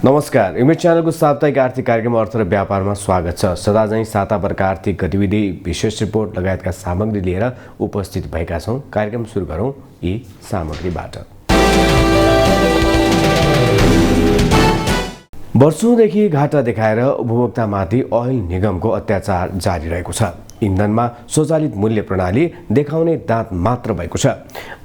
नमस्कार, इमेज च्यानलको साप्ताहिक आर्थिक कार्यक्रम अर्थ र व्यापारमा स्वागत छ। सदाझैँ साताभरका आर्थिक गतिविधि, विशेष रिपोर्ट लगायतका सामग्री लिएर उपस्थित भएका छौँ। कार्यक्रम सुरु गरौँ यी सामग्रीबाट। वर्षौंदेखि घाटा देखाएर उपभोक्तामाथि ओइल निगमको अत्याचार जारी रहेको छ। इन्धनमा स्वचालित मूल्य प्रणाली देखाउने दाँत मात्र भएको छ।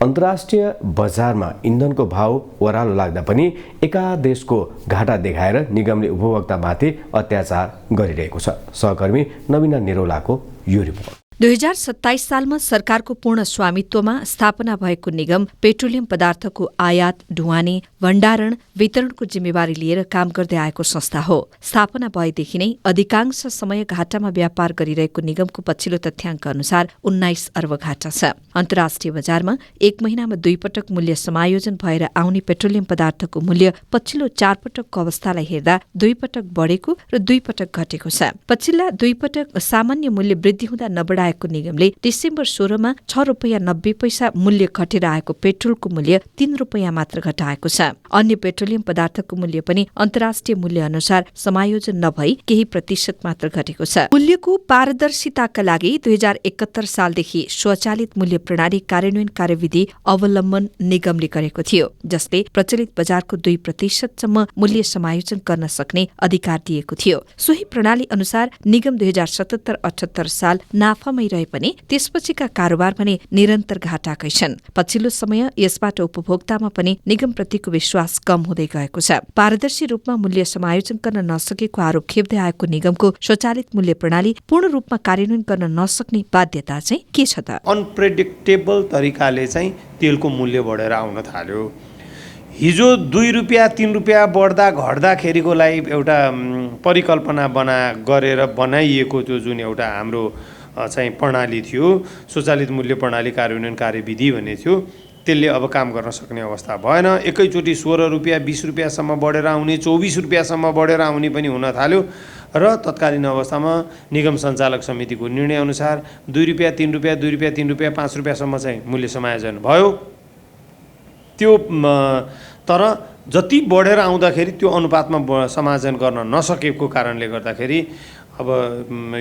अन्तर्राष्ट्रिय बजारमा इन्धनको भाव ओह्रालो लाग्दा पनि एकादेशको घाटा देखाएर निगमले उपभोक्तामाथि अत्याचार गरिरहेको छ। सहकर्मी नवीना निरौलाको यो रिपोर्ट। 2027 सालमा सरकारको पूर्ण स्वामित्वमा स्थापना भएको निगम पेट्रोलियम पदार्थको आयात, ढुवानी, भण्डारण, वितरणको जिम्मेवारी लिएर काम गर्दै आएको संस्था हो। स्थापना भएदेखि नै अधिकांश समय घाटामा व्यापार गरिरहेको निगमको पछिल्लो तथ्याङ्क अनुसार 19 अर्ब घाटा छ। अन्तर्राष्ट्रिय बजारमा एक महिनामा 2 पटक मूल्य समायोजन भएर आउने पेट्रोलियम पदार्थको मूल्य पछिल्लो 4 पटकको अवस्थालाई हेर्दा 2 पटक बढेको र 2 पटक घटेको छ। पछिल्ला 2 पटक सामान्य मूल्य वृद्धि हुँदा नबढाएको निगमले डिसेम्बर 16 मा 6 रुपैयाँ 90 पैसा मूल्य घटेर आएको पेट्रोलको मूल्य 3 रुपैयाँ मात्र घटाएको छ। अन्य पेट्रोलियम पदार्थको मूल्य पनि अन्तर्राष्ट्रिय मूल्य अनुसार समायोजन नभई केही प्रतिशत मात्र घटेको छ। मूल्यको पारदर्शिताका लागि 2071 सालदेखि स्वचालित मूल्य प्रणाली कार्यान्वयन कार्यविधि अवलम्बन निगमले गरेको थियो, जसले प्रचलित बजारको 2% सम्म मूल्य समायोजन गर्न सक्ने अधिकार दिएको थियो। सोही प्रणाली अनुसार निगम 2077-78 साल नाफामै रहे पनि त्यसपछिका कारोबार भने निरन्तर घाटाकै छन्। पछिल्लो समय यसबाट उपभोक्तामा पनि निगमप्रतिको विश्वास कम हुँदै गएको छ। पारदर्शी रूपमा मूल्य समायोजन गर्न नसकेको आरोप खेप्दै आएको निगमको स्वचालित मूल्य प्रणाली पूर्ण रूपमा कार्यान्वयन गर्न नसक्ने बाध्यता चाहिँ के छ त? अनप्रेडिक्टेबल तरिकाले चाहिँ तेलको मूल्य बढेर आउन थाल्यो। हिजो 2 रुपैयाँ 3 रुपैयाँ बढ्दा घट्दाखेरिको लागि एउटा परिकल्पना गरेर बनाइएको त्यो जुन एउटा हाम्रो चाहिँ प्रणाली थियो, स्वचालित मूल्य प्रणाली कार्यान्वयन कार्यविधि भन्ने थियो, त्यसले अब काम गर्न सक्ने अवस्था भएन। एकैचोटि 16 रुपैयाँ 20 रुपैयाँसम्म बढेर आउने, 24 रुपैयाँसम्म बढेर आउने पनि हुन थाल्यो र तत्कालीन अवस्थामा निगम सञ्चालक समितिको निर्णय अनुसार 2 रुपैयाँ 3 रुपैयाँ 2 रुपैयाँ 3 रुपैयाँ 5 रुपैयाँसम्म चाहिँ मूल्य समायोजन भयो। त्यो तर जति बढेर आउँदाखेरि त्यो अनुपातमा समायोजन गर्न नसकेको कारणले गर्दाखेरि अब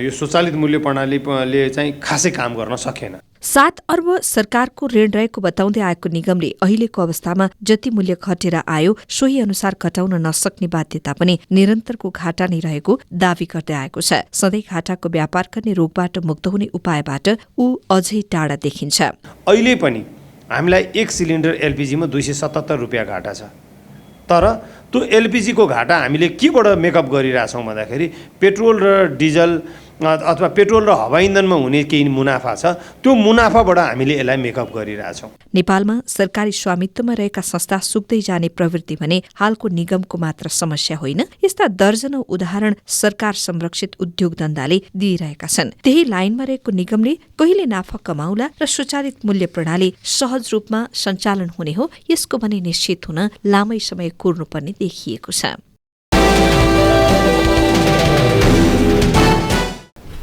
यो स्वचालित मूल्य प्रणालीले चाहिँ खासै काम गर्न सकेन। 7 अर्ब सरकारको ऋण रहेको बताउँदै आएको निगमले अहिलेको अवस्थामा जति मूल्य घटेर आयो सोही अनुसार घटाउन नसक्ने बाध्यता पनि निरन्तरको घाटा नै रहेको दावी गर्दै आएको छ। सधैँ घाटाको व्यापार गर्ने रोगबाट मुक्त हुने उपायबाट ऊ अझै टाढा देखिन्छ। अहिले पनि हामीलाई 1 सिलिन्डर एलपीजीमा 277 रुपैयाँ घाटा छ। तर त्यो एलपीजीको घाटा हामीले केबाट मेकअप गरिरहेछौँ भन्दाखेरि पेट्रोल र डिजल अथवा पेट्रोल र हवाई इन्धनमा हुने केही मुनाफा छ, त्यो मुनाफाबाट हामीले यसलाई मेकअप गरिरहेछौँ। नेपालमा सरकारी स्वामित्वमा रहेका संस्था सुक्दै जाने प्रवृत्ति भने हालको निगमको मात्र समस्या होइन। यस्ता दर्जनौं उदाहरण सरकार संरक्षित उद्योग धन्दाले दिइरहेका छन्। त्यही लाइनमा रहेको निगमले कहिले नाफा कमाउला र स्वचालित मूल्य प्रणाली सहज रूपमा सञ्चालन हुने हो, यसको भने निश्चित हुन लामै समय कुर्नुपर्ने देखिएको छ।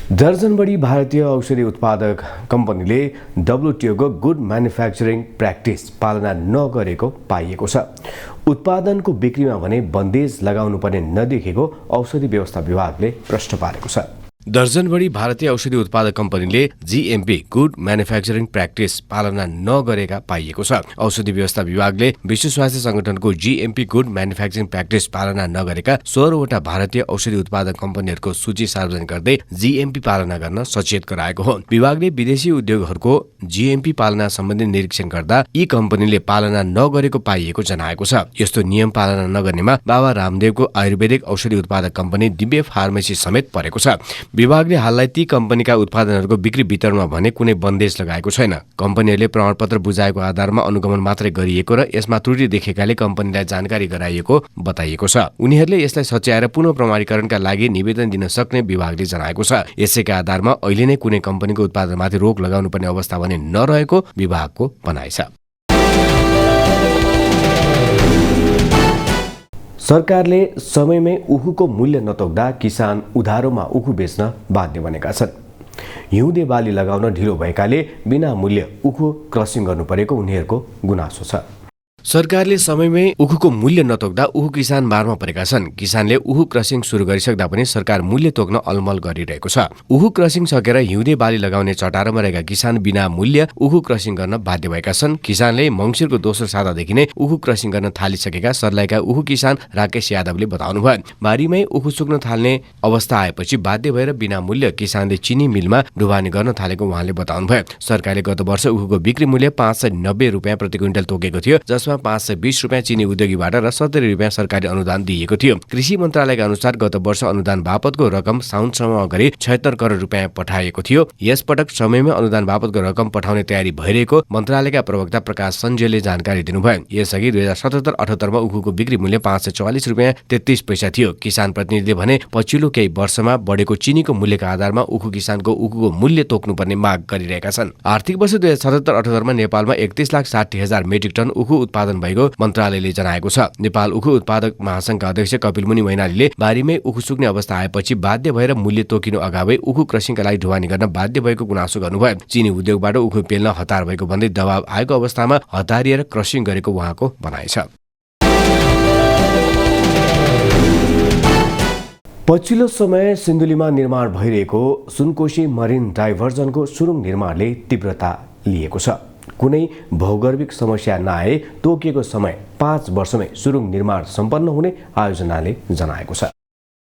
दर्जन बढी भारतीय औषधि उत्पादक कम्पनीले WTOको गुड म्यानुफ्याक्चरिङ प्र्याक्टिस पालना नगरेको पाइएको छ। उत्पादनको बिक्रीमा भने बन्देज लगाउनुपर्ने नदेखेको औषधि व्यवस्था विभागले प्रश्न पारेको छ। दर्जन बढी भारतीय औषधि उत्पादक कम्पनीले GMP गुड म्यानुफ्याक्चरिङ प्र्याक्टिस पालना नगरेका पाइएको छ। औषधि व्यवस्था विभागले विश्व स्वास्थ्य संगठनको GMP गुड म्यानुफ्याक्चरिङ प्र्याक्टिस पालना नगरेका 16 वटा भारतीय औषधि उत्पादक कम्पनीहरूको सूची सार्वजनिक गर्दै GMP पालना गर्न सचेत गराएको हो। विभागले विदेशी उद्योगहरूको GMP पालना सम्बन्धी निरीक्षण गर्दा यी कम्पनीले पालना नगरेको पाइएको जनाएको छ। यस्तो नियम पालना नगर्नेमा बाबा रामदेवको आयुर्वेदिक औषधि उत्पादक कम्पनी दिव्य फार्मेसी समेत परेको छ। विभागले हाललाई ती कम्पनीका उत्पादनहरूको बिक्री वितरणमा भने कुनै बन्देज लगाएको छैन। कम्पनीहरूले प्रमाणपत्र बुझाएको आधारमा अनुगमन मात्रै गरिएको र यसमा त्रुटि देखेकाले कम्पनीलाई जानकारी गराइएको बताइएको छ। उनीहरूले यसलाई सच्याएर पुनः प्रमाणीकरणका लागि निवेदन दिन सक्ने विभागले जनाएको छ। यसैका आधारमा अहिले नै कुनै कम्पनीको उत्पादनमाथि रोक लगाउनुपर्ने अवस्था भने नरहेको विभागको भनाइ छ। सरकारले समयमै उखुको मूल्य नतोक्दा किसान उधारोमा उखु बेच्न बाध्य बनेका छन्। हिउँदे बाली लगाउन ढिलो भएकाले बिना मूल्य उखु क्रसिङ गर्नु परेको उनीहरूको गुनासो छ। सरकारले समयमै उखुको मूल्य नतोक्दा उखु किसान मारमा परेका छन्। किसानले उखु क्रसिङ सुरु गरिसक्दा पनि सरकार मूल्य तोक्न अलमल गरिरहेको छ। उखु क्रसिङ सकेर हिउँदे बाली लगाउने चटारोमा रहेका किसान बिना मूल्य उखु क्रसिङ गर्न बाध्य भएका छन्। किसानले मङ्सिरको दोस्रो सातादेखि नै उखु क्रसिङ गर्न थालिसकेका सर्लाहीका उखु किसान राकेश यादवले बताउनुभयो। बारीमै उखु सुक्न थाल्ने अवस्था आएपछि बाध्य भएर बिना मूल्य किसानले चिनी मिलमा ढुवानी गर्न थालेको उहाँले बताउनुभयो। सरकारले गत वर्ष उखुको बिक्री मूल्य 590 रुपियाँ प्रति क्विन्टल तोकेको थियो, जसमा 520 रुपियाँ चिनी उद्योगीबाट र 70 रुपियाँ सरकारी अनुदान दिएको थियो। कृषि मन्त्रालयका अनुसार गत वर्ष अनुदान बापतको रकम साउनसम्म गरी 76 करोड रुपियाँ पठाएको थियो। यसपटक समयमै अनुदान बापतको रकम पठाउने तयारी भइरहेको मन्त्रालयका प्रवक्ता प्रकाश सञ्जयले जानकारी दिनुभयो। यसअघि 2077-78 मा उखुको बिक्री मूल्य 544 रुपियाँ 33 पैसा थियो। किसान प्रतिनिधिले भने पछिल्लो केही वर्षमा बढेको चिनीको मूल्यका आधारमा उखु किसानको उखुको मूल्य तोक्नुपर्ने माग गरिरहेका छन्। आर्थिक वर्ष 2077-78 मा नेपालमा 31,60,000 मेट्रिक टन उखु उत्पादन भएको मन्त्रालयले जनाएको छ। नेपाल उखु उत्पादक महासंघका अध्यक्ष कपिलमुनि मैनालीले बारीमै उखु सुक्ने अवस्था आएपछि बाध्य भएर मूल्य तोकिनु अगावै उखु क्रसिङका लागि ढुवानी गर्न बाध्य भएको गुनासो गर्नुभयो। चिनी उद्योगबाट उखु पेल्न हतार भएको भन्दै दबाव आएको अवस्थामा हतारिएर क्रसिङ गरेको उहाँको भनाइ छ। पछिल्लो समय सिन्धुलीमा निर्माण भइरहेको सुनकोशी मरिन डाइभर्जनको सुरुङ निर्माणले तीव्रता लिएको छ। कुनै भौगर्भिक समस्या नआए तोकिएको समय 5 वर्षमै सुरुङ निर्माण सम्पन्न हुने आयोजनाले जनाएको छ।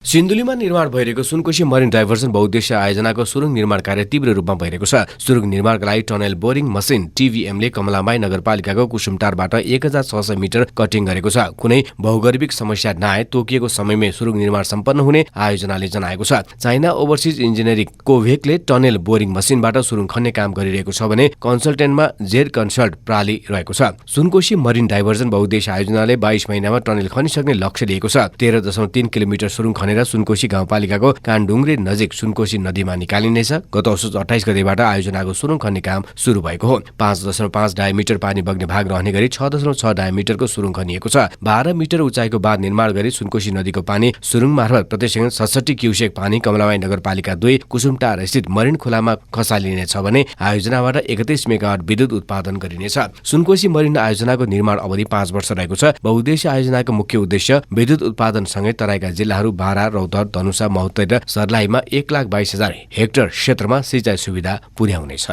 सिन्धुलीमा निर्माण भइरहेको सुनकोशी मरिन डाइभर्जन बहुद्देश्य आयोजनाको सुरुङ निर्माण कार्य तीव्र रूपमा भइरहेको छ। सुरुङ निर्माणका लागि टनल बोरिङ मसिन टिभीएमले कमलामाई नगरपालिकाको कुसुमटारबाट 1600 मिटर कटिङ गरेको छ। कुनै भौगर्भिक समस्या नआए तोकिएको समयमै सुरुङ निर्माण सम्पन्न हुने आयोजनाले जनाएको छ। चाइना ओभरसिज इन्जिनियरिङ कोभेकले टनल बोरिङ मसिनबाट सुरुङ खन्ने काम गरिरहेको छ भने कन्सल्टेन्टमा जेड कन्सल्ट प्राली रहेको छ। सुनकोशी मरिन डाइभर्जन बहुद्देश्य आयोजनाले 22 महिनामा टनल खनिसक्ने लक्ष्य लिएको छ। 13.3 किलोमिटर सुरुङ खनेर सुनकोशी गाउँपालिकाको कानढुङ्ग्रे नजिक सुनकोशी नदीमा निकालिनेछ। गत असोज 28 गतेबाट आयोजनाको सुरुङ खन्ने काम सुरु भएको हो। 5.5 डायमिटर पानी बग्ने भाग रहने गरी 6.6 डायमिटरको सुरुङ खनिएको छ। 12 मिटर उचाइको बाँध निर्माण गरी सुनकोशी नदीको पानी सुरुङ मार्फत प्रति सेकेन्ड 67 क्युसेक पानी कमलामाई नगरपालिका 2 कुसुमटार स्थित मरिन खोलामा खसालिनेछ भने आयोजनाबाट 31 मेगावाट विद्युत उत्पादन गरिनेछ। सुनकोशी मरिन आयोजनाको निर्माण अवधि 5 वर्ष रहेको छ। बहुद्देश्य आयोजनाको मुख्य उद्देश्य विद्युत उत्पादनसँगै तराईका जिल्लाहरू बारा, रौतहट, धनुषा, महोत्तरी र सर्लाहीमा 1,22,000 हेक्टर क्षेत्रमा सिँचाइ सुविधा पुर्याउनेछ।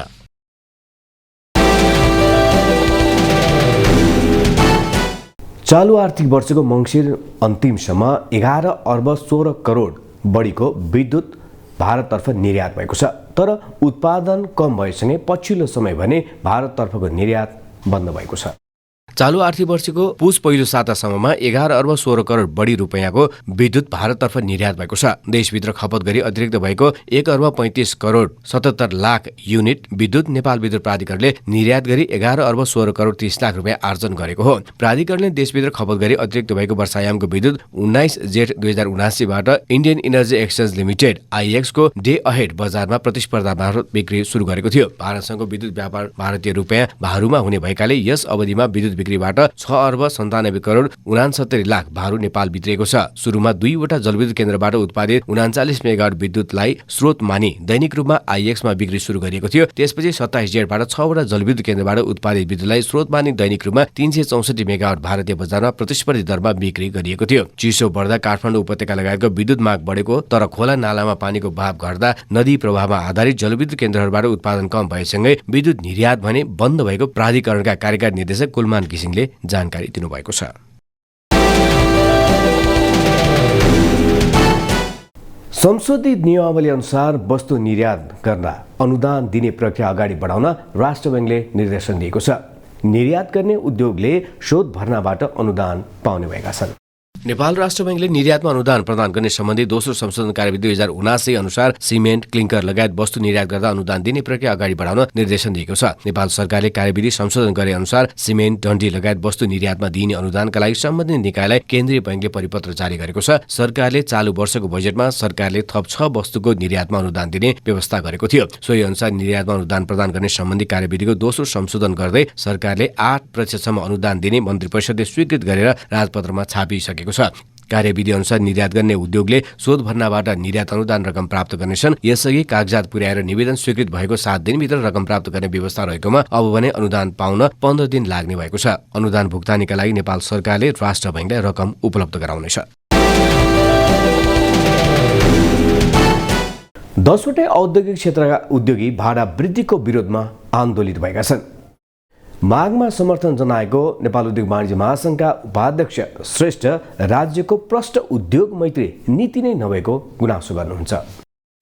चालु आर्थिक वर्षको मङ्सिर अन्तिमसम्म 11 अर्ब 16 करोड बढीको विद्युत भारततर्फ निर्यात भएको छ। तर उत्पादन कम भएसँगै पछिल्लो समय भने भारततर्फको निर्यात बन्द भएको छ। चालु आर्थिक वर्षको पुस पहिलो सातासम्ममा 11 अर्ब 16 करोड बढी रुपैयाँको विद्युत भारततर्फ निर्यात भएको छ। देशभित्र खपत गरी अतिरिक्त भएको 1 अर्ब 35 करोड 77 लाख युनिट विद्युत नेपाल विद्युत प्राधिकरणले निर्यात गरी 11 अर्ब 16 करोड 30 लाख रुपियाँ आर्जन गरेको हो। प्राधिकरणले देशभित्र खपत गरी अतिरिक्त भएको वर्षायामको विद्युत 19 जेठ 2079 बाट Indian energy exchange limited IEX को डे अहेड बजारमा प्रतिस्पर्धा मार्फत बिक्री सुरु गरेको थियो। भारतसँगको विद्युत व्यापार भारतीय रुपियाँ भारूमा हुने भएकाले यस अवधिमा विद्युत बिक्रीबाट 6 अर्ब 97 करोड 69 लाख भारू नेपाल भित्रिएको छ। सुरुमा 2 वटा जलविद्युत केन्द्रबाट उत्पादित 39 मेगावाट विद्युतलाई स्रोत मानि दैनिक रूपमा IEX मा बिक्री सुरु गरिएको थियो। त्यसपछि 27 जेठबाट 6 वटा जलविद्युत केन्द्रबाट उत्पादित विद्युतलाई स्रोत मानि दैनिक रूपमा 364 मेगावाट भारतीय बजारमा प्रतिस्पर्धी दरमा बिक्री गरिएको थियो। चिसो बढ्दा काठमाडौँ उपत्यका लगायतको विद्युत माग बढेको तर खोला नालामा पानीको बहाव घट्दा नदी प्रवाहमा आधारित जलविद्युत केन्द्रहरूबाट उत्पादन कम भएसँगै विद्युत निर्यात भने बन्द भएको प्राधिकरणका कार्यकारी निर्देशक कुलमान घिसिङले जानकारी दिनुभएको छ। संशोधित नियमावली अनुसार वस्तु निर्यात गर्दा अनुदान दिने प्रक्रिया अगाडि बढाउन राष्ट्र बैंकले निर्देशन दिएको छ। निर्यात गर्ने उद्योगले शोध भर्नाबाट अनुदान पाउने भएका छन्। नेपाल राष्ट्र बैंकले निर्यातमा अनुदान प्रदान गर्ने सम्बन्धी दोस्रो संशोधन कार्यविधि 2079 अनुसार सिमेन्ट, क्लिङ्कर लगायत वस्तु निर्यात गर्दा अनुदान दिने प्रक्रिया अगाडि बढाउन निर्देशन दिएको छ। नेपाल सरकारले कार्यविधि संशोधन गरे अनुसार सिमेन्ट, डन्डी लगायत वस्तु निर्यातमा दिइने अनुदानका लागि सम्बन्धित निकायलाई केन्द्रीय बैंकले परिपत्र जारी गरेको छ। सरकारले चालु वर्षको बजेटमा सरकारले थप 6 वस्तुको निर्यातमा अनुदान दिने व्यवस्था गरेको थियो। सोही अनुसार निर्यातमा अनुदान प्रदान गर्ने सम्बन्धी कार्यविधिको दोस्रो संशोधन गर्दै सरकारले 8% सम्म अनुदान दिने मन्त्री परिषदले स्वीकृत गरेर राजपत्रमा छापिसकेको छ। कार्यविधि अनुसार निर्यात गर्ने उद्योगले शोध भर्नाबाट निर्यात अनुदान रकम प्राप्त गर्नेछन्। यसअघि कागजात पुर्याएर निवेदन स्वीकृत भएको 7 दिनभित्र रकम प्राप्त गर्ने व्यवस्था रहेकोमा अब भने अनुदान पाउन 15 दिन लाग्ने भएको छ। अनुदान भुक्तानीका लागि नेपाल सरकारले राष्ट्र बैंकलाई रकम उपलब्ध गराउनेछ। 10वटै औद्योगिक क्षेत्रका उद्योगी भाडा वृद्धिको विरोधमा आन्दोलित भएका छन्। मागमा समर्थन जनाएको नेपाल उद्योग वाणिज्य महासंघका उपाध्यक्ष श्रेष्ठ राज्यको प्रष्ट उद्योग मैत्री नीति नै नभएको गुनासो गर्नुहुन्छ।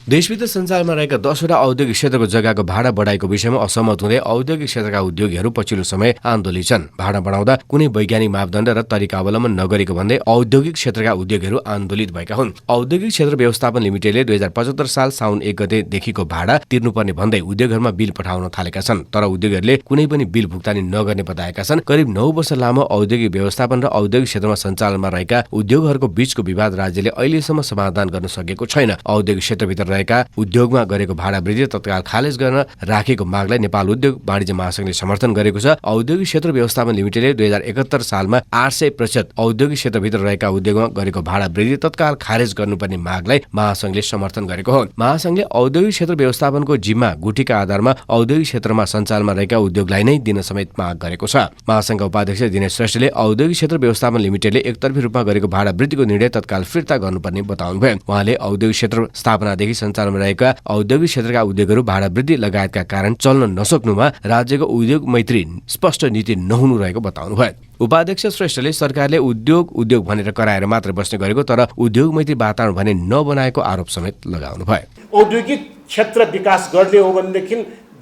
देशभित्र सञ्चालनमा रहेका 10वटा औद्योगिक क्षेत्रको जग्गाको भाडा बढाइको विषयमा असहमत हुँदै औद्योगिक क्षेत्रका उद्योगीहरू पछिल्लो समय आन्दोलित छन्। भाडा बढाउँदा कुनै वैज्ञानिक मापदण्ड र तरिका अवलम्बन नगरेको भन्दै औद्योगिक क्षेत्रका उद्योगीहरू आन्दोलित भएका हुन्। औद्योगिक क्षेत्र व्यवस्थापन लिमिटेडले 2075 साल साउन 1 गतेदेखिको भाडा तिर्नुपर्ने भन्दै उद्योगहरूमा बिल पठाउन थालेका छन्। तर उद्योगहरूले कुनै पनि बिल भुक्तानी नगर्ने बताएका छन्। करिब 9 वर्ष लामो औद्योगिक व्यवस्थापन र औद्योगिक क्षेत्रमा सञ्चालनमा रहेका उद्योगहरूको बीचको विवाद राज्यले अहिलेसम्म समाधान गर्न सकेको छैन। औद्योगिक क्षेत्रभित्र रहेका उद्योगमा गरेको भाडा वृद्धि तत्काल खारेज गर्न राखेको मागलाई नेपाल उद्योग वाणिज्य महासंघले समर्थन गरेको छ। औद्योगिक क्षेत्र व्यवस्थापन लिमिटेडले 2071 सालमा 800% औद्योगिक क्षेत्रभित्र रहेका उद्योगमा गरेको भाडा वृद्धि तत्काल खारेज गर्नुपर्ने मागलाई महासंघले समर्थन गरेको हो। महासंघले औद्योगिक क्षेत्र व्यवस्थापनको जिम्मा गुठीका आधारमा औद्योगिक क्षेत्रमा सञ्चालनमा रहेका उद्योगलाई नै दिन समेत माग गरेको छ। महासंघका उपाध्यक्ष दिनेश श्रेष्ठले औद्योगिक क्षेत्र व्यवस्थापन लिमिटेडले एकतर्फी रूपमा गरेको भाडा वृद्धिको निर्णय तत्काल फिर्ता गर्नुपर्ने बताउनुभयो। उहाँले औद्योगिक क्षेत्र स्थापनादेखि सञ्चालनमा रहेका औद्योगिक क्षेत्रका उद्योगहरू भाडा वृद्धि लगायतका कारण चल्न नसक्नुमा राज्यको उद्योग मैत्री स्पष्ट नीति नहुनु रहेको बताउनुभयो। उपाध्यक्ष श्रेष्ठले सरकारले उद्योग भनेर कराएर मात्र बस्ने गरेको तर उद्योग मैत्री वातावरण भने नबनाएको आरोप समेत लगाउनुभयो। औद्योगिक क्षेत्र विकास गर्ने हो भनेदेखि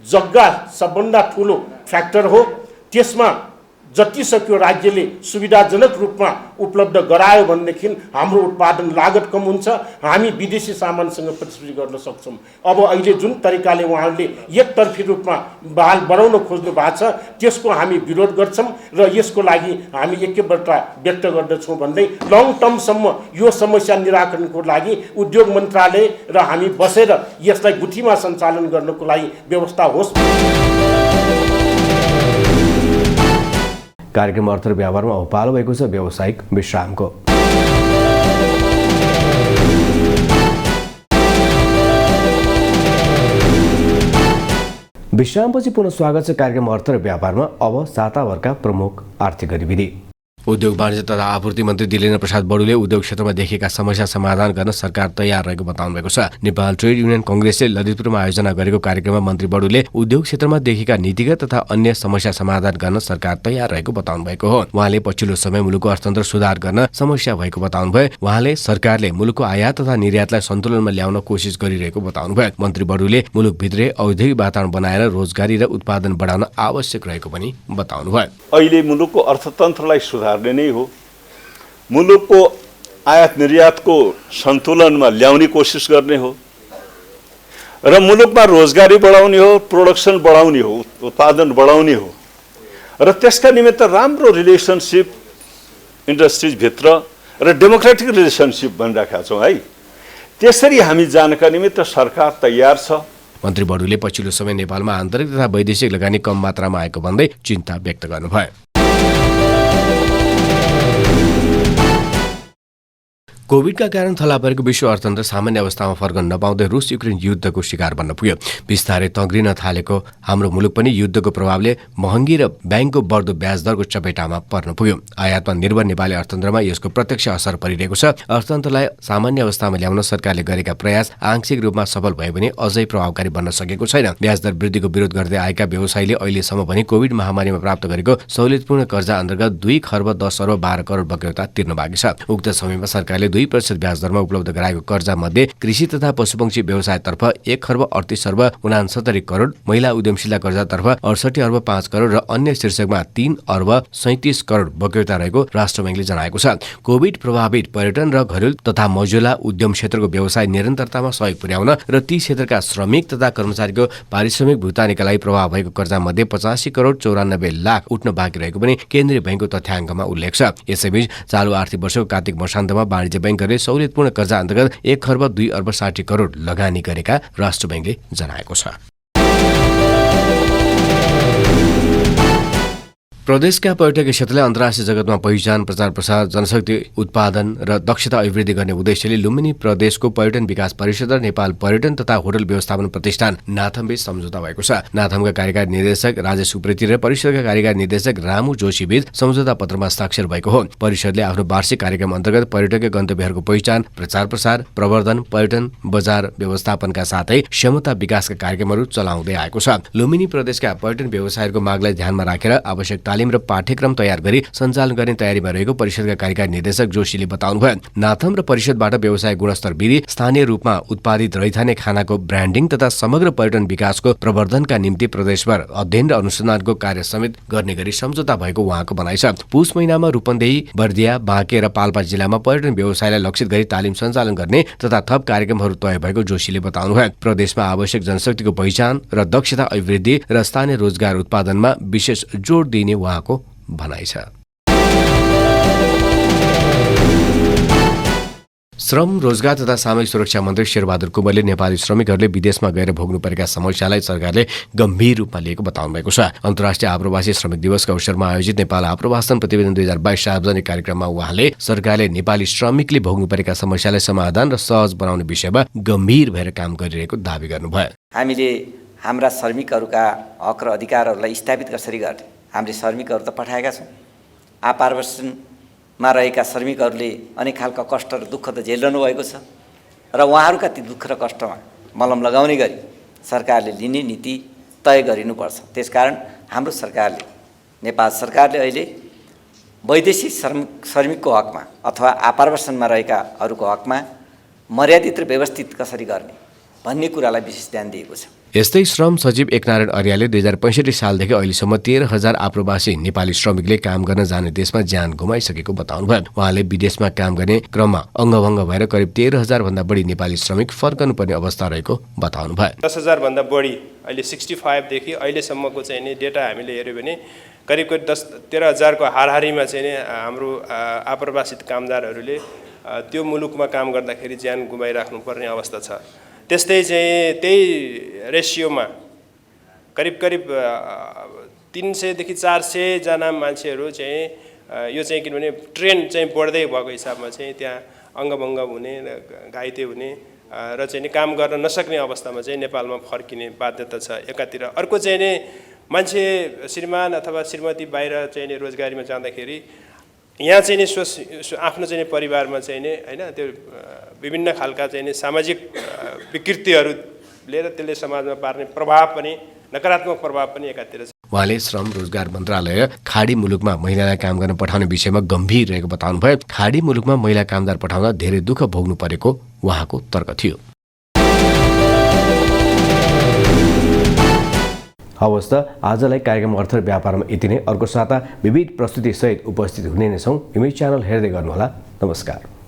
जग्गा सबभन्दा ठुलो फ्याक्टर हो। त्यसमा जति सक्यो राज्यले सुविधाजनक रूपमा उपलब्ध गरायो भनेदेखि हाम्रो उत्पादन लागत कम हुन्छ, हामी विदेशी सामानसँग प्रतिस्पर्धा गर्न सक्छौँ। अब अहिले जुन तरिकाले उहाँहरूले एकतर्फी रूपमा बहाल बढाउन खोज्नु भएको छ त्यसको हामी विरोध गर्छौँ र यसको लागि हामी एकैपल्ट व्यक्त गर्दछौँ भन्दै लङ टर्मसम्म यो समस्या निराकरणको लागि उद्योग मन्त्रालय र हामी बसेर यसलाई गुठीमा सञ्चालन गर्नको लागि व्यवस्था होस्। कार्यक्रम अर्थ र व्यापारमा अब पालो भएको छ व्यावसायिक विश्रामको। विश्रामपछि पुनः स्वागत छ कार्यक्रम अर्थ र व्यापारमा। अब साताभरका प्रमुख आर्थिक गतिविधि। उद्योग वाणिज्य तथा आपूर्ति मन्त्री दिलेन्द्र प्रसाद बडुले उद्योग क्षेत्रमा देखिएका समस्या समाधान गर्न सरकार तयार रहेको बताउनु भएको छ। नेपाल ट्रेड युनियन कंग्रेसले ललितपुरमा आयोजना गरेको कार्यक्रममा मन्त्री बडुले उद्योग क्षेत्रमा देखिएका नीतिगत तथा अन्य समस्या समाधान गर्न सरकार तयार रहेको बताउनु भएको हो। उहाँले पछिल्लो समय मुलुकको अर्थतन्त्र सुधार गर्न समस्या भएको बताउनुभयो। उहाँले सरकारले मुलुकको आयात तथा निर्यातलाई सन्तुलनमा ल्याउन कोसिस गरिरहेको बताउनुभयो। मन्त्री बडुले मुलुकभित्रै औद्योगिक वातावरण बनाएर रोजगारी र उत्पादन बढाउन आवश्यक रहेको पनि बताउनुभयो। अहिले मुलुकको अर्थतन्त्रलाई सुधार्ने नै हो, मुलुकको आयात निर्यातको सन्तुलनमा ल्याउने कोसिस गर्ने हो र मुलुकमा रोजगारी बढाउने हो, प्रोडक्सन बढाउने हो, उत्पादन बढाउने हो र त्यसका निमित्त राम्रो रिलेसनसिप इन्डस्ट्रिजभित्र र डेमोक्रेटिक रिलेसनसिप बनिराखेका छौँ है। त्यसरी हामी जानका निमित्त सरकार तयार छ। मन्त्री बडुले पछिल्लो समय नेपालमा आन्तरिक तथा वैदेशिक लगानी कम मात्रामा आएको भन्दै चिन्ता व्यक्त गर्नुभयो। कोभिडका कारण थला परेको विश्व अर्थतन्त्र सामान्य अवस्थामा फर्कन नपाउँदै रुस युक्रेन युद्धको शिकार बन्न पुग्यो। बिस्तारै तग्रिन थालेको हाम्रो मुलुक पनि युद्धको प्रभावले महँगी र ब्याङ्कको बढ्दो ब्याज दरको चपेटामा पर्न पुग्यो। आयातमा निर्भर नेपाली अर्थतन्त्रमा यसको प्रत्यक्ष असर परिरहेको छ। अर्थतन्त्रलाई सामान्य अवस्थामा ल्याउन सरकारले गरेका प्रयास आंशिक रूपमा सफल भए पनि अझै प्रभावकारी बन्न सकेको छैन। ब्याजदर वृद्धिको विरोध गर्दै आएका व्यवसायीले अहिलेसम्म पनि कोभिड महामारीमा प्राप्त गरेको सहुलियतपूर्ण कर्जा अन्तर्गत 2 खर्ब 10 अर्ब 12 करोड बक्यौता तिर्न बाँकी छ। उक्त समयमा सरकारले 2% ब्याज दरमा उपलब्ध गराएको कर्जा मध्ये कृषि तथा पशुपक्षी व्यवसायतर्फ 1 खर्ब 38 अर्ब 69 करोड, महिला उद्यमशीलता कर्जातर्फ 68 अर्ब 5 करोड र अन्य शीर्षकमा 3 अर्ब 37 करोड बक्यौता रहेको राष्ट्र बैंकले जनाएको छ। कोभिड प्रभावित पर्यटन र घरेलु तथा मझौला उद्यम क्षेत्रको व्यवसाय निरन्तरतामा सहयोग पुर्याउन र ती क्षेत्रका श्रमिक तथा कर्मचारीको पारिश्रमिक भुक्तानीका लागि प्रभाव भएको कर्जा मध्ये 85 करोड 94 लाख उठ्न बाँकी रहेको पनि केन्द्रीय बैंकको तथ्याङ्कमा उल्लेख छ। यसैबीच चालु आर्थिक वर्षको कार्तिक मसान्तमा वाणिज्य बैंकहरूले सहुलियतपूर्ण कर्जा अन्तर्गत 1 खर्ब 2 अर्ब 60 करोड लगानी गरेका राष्ट्र बैंकले जनाएको छ। प्रदेशका पर्यटकीय क्षेत्रलाई अन्तर्राष्ट्रिय जगतमा पहिचान, प्रचार प्रसार, जनशक्ति उत्पादन र दक्षता अभिवृद्धि गर्ने उद्देश्यले लुम्बिनी प्रदेशको पर्यटन विकास परिषद र नेपाल पर्यटन तथा होटल व्यवस्थापन प्रतिष्ठान नाथमबीच सम्झौता भएको छ। नाथमका कार्यकारी निर्देशक राजेश उप्रेती र परिषदका कार्यकारी निर्देशक रामु जोशीबीच सम्झौता पत्रमा हस्ताक्षर भएको हो। परिषदले आफ्नो वार्षिक कार्यक्रम अन्तर्गत पर्यटकीय गन्तव्यहरूको पहिचान, प्रचार प्रसार, प्रवर्धन, पर्यटन बजार व्यवस्थापनका साथै क्षमता विकासका कार्यक्रमहरू चलाउँदै आएको छ। लुम्बिनी प्रदेशका पर्यटन व्यवसायहरूको मागलाई ध्यानमा राखेर आवश्यक तालिम र पाठ्यक्रम तयार गरी सञ्चालन गर्ने तयारीमा रहेको परिषदका कार्यकारी निर्देशक जोशीले बताउनुभयो। नाथम र परिषदबाट व्यवसाय गुणस्तर विधि, स्थानीय रूपमा उत्पादित रहिथाने खानाको ब्रान्डिङ तथा समग्र पर्यटन विकासको प्रवर्धनका निम्ति प्रदेशभर अध्ययन र अनुसन्धानको कार्य समेत गर्ने गरी सम्झौता भएको उहाँको भनाइ छ। पुष महिनामा रूपन्देही, बर्दिया, बाँके र पाल्पा जिल्लामा पर्यटन व्यवसायलाई लक्षित गरी तालिम सञ्चालन गर्ने तथा थप कार्यक्रमहरू तय भएको जोशीले बताउनुभयो। प्रदेशमा आवश्यक जनशक्तिको पहिचान र दक्षता अभिवृद्धि र स्थानीय रोजगार उत्पादनमा विशेष जोड दिने उहाँको भनाइ छ। श्रम, रोजगार तथा सामाजिक सुरक्षा मन्त्री शेरबहादुर कुँवरले नेपाली श्रमिकहरूले विदेशमा गएर भोग्नु परेका समस्यालाई सरकारले गम्भीर रूपमा लिएको बताउनु भएको छ। अन्तर्राष्ट्रिय आप्रवासी श्रमिक दिवसका अवसरमा आयोजित नेपाल आप्रवासन प्रतिवेदन 2022 सार्वजनिक कार्यक्रममा उहाँले सरकारले नेपाली श्रमिकले भोग्नु परेका समस्यालाई समाधान र सहज बनाउने विषयमा गम्भीर भएर काम गरिरहेको दावी गर्नुभयो। हामीले हाम्रा श्रमिकहरूका हक र अधिकारहरूलाई स्थापित कसरी गर्ने? हामीले श्रमिकहरू त पठाएका छौँ। आप्रवासनमा रहेका श्रमिकहरूले अनेक खालका कष्ट र दुःख त झेलिरहनु भएको छ र उहाँहरूका ती दुःख र कष्टमा मलम लगाउने गरी सरकारले लिने नीति तय गरिनुपर्छ। त्यसकारण हाम्रो सरकारले, नेपाल सरकारले अहिले वैदेशिक श्रमिकको हकमा अथवा आप्रवासनमा रहेकाहरूको हकमा मर्यादित र व्यवस्थित कसरी गर्ने भन्ने कुरालाई विशेष ध्यान दिएको छ। यस्तै श्रम सचिव एकनारायण अर्यालले 2065 सालदेखि अहिलेसम्म 13,000 आप्रवासी नेपाली श्रमिकले काम गर्न जाने देशमा ज्यान गुमाइसकेको बताउनुभयो। उहाँले विदेशमा काम गर्ने क्रममा अङ्गभङ्ग भएर करिब 13,000 भन्दा बढी नेपाली श्रमिक फर्कनुपर्ने अवस्था रहेको बताउनुभयो। 10,000 भन्दा बढी अहिले 65 देखि अहिलेसम्मको चाहिँ नि डेटा हामीले हेर्यो भने करिब 13,000 को हाराहारीमा चाहिँ नि हाम्रो आप्रवासित कामदारहरूले त्यो मुलुकमा काम गर्दाखेरि ज्यान गुमाइराख्नुपर्ने अवस्था छ। त्यस्तै चाहिँ त्यही रेसियोमा करिब 300 देखि 400 जना मान्छेहरू चाहिँ यो चाहिँ किनभने ट्रेन्ड चाहिँ बढ्दै भएको हिसाबमा चाहिँ त्यहाँ अङ्गभङ्ग हुने, घाइते हुने र चाहिँ नि काम गर्न नसक्ने अवस्थामा चाहिँ नेपालमा फर्किने बाध्यता छ एकातिर। अर्को चाहिँ नि मान्छे श्रीमान अथवा श्रीमती बाहिर चाहिँ नि रोजगारीमा जाँदाखेरि यहाँ चाहिँ नि आफ्नो चाहिँ परिवारमा चाहिँ नि हैन त्यो विभिन्न खालका चाहिँ नि सामाजिक विकृतिहरू लिएर त्यसले समाजमा पार्ने प्रभाव पनि, नकारात्मक प्रभाव पनि एकातिर छ। उहाँले श्रम रोजगार मन्त्रालय खाडी मुलुकमा महिलालाई काम गर्न पठाउने विषयमा गम्भीर रहेको बताउनुभयो। खाडी मुलुकमा महिला कामदार पठाउँदा धेरै दुःख भोग्नु परेको उहाँको तर्क थियो। हवस् त आजलाई कार्यक्रम अर्थ व्यापारमा यति नै। अर्को साता विविध प्रस्तुति सहित उपस्थित हुने नै छौँ। इमेज च्यानल हेर्दै गर्नुहोला। नमस्कार।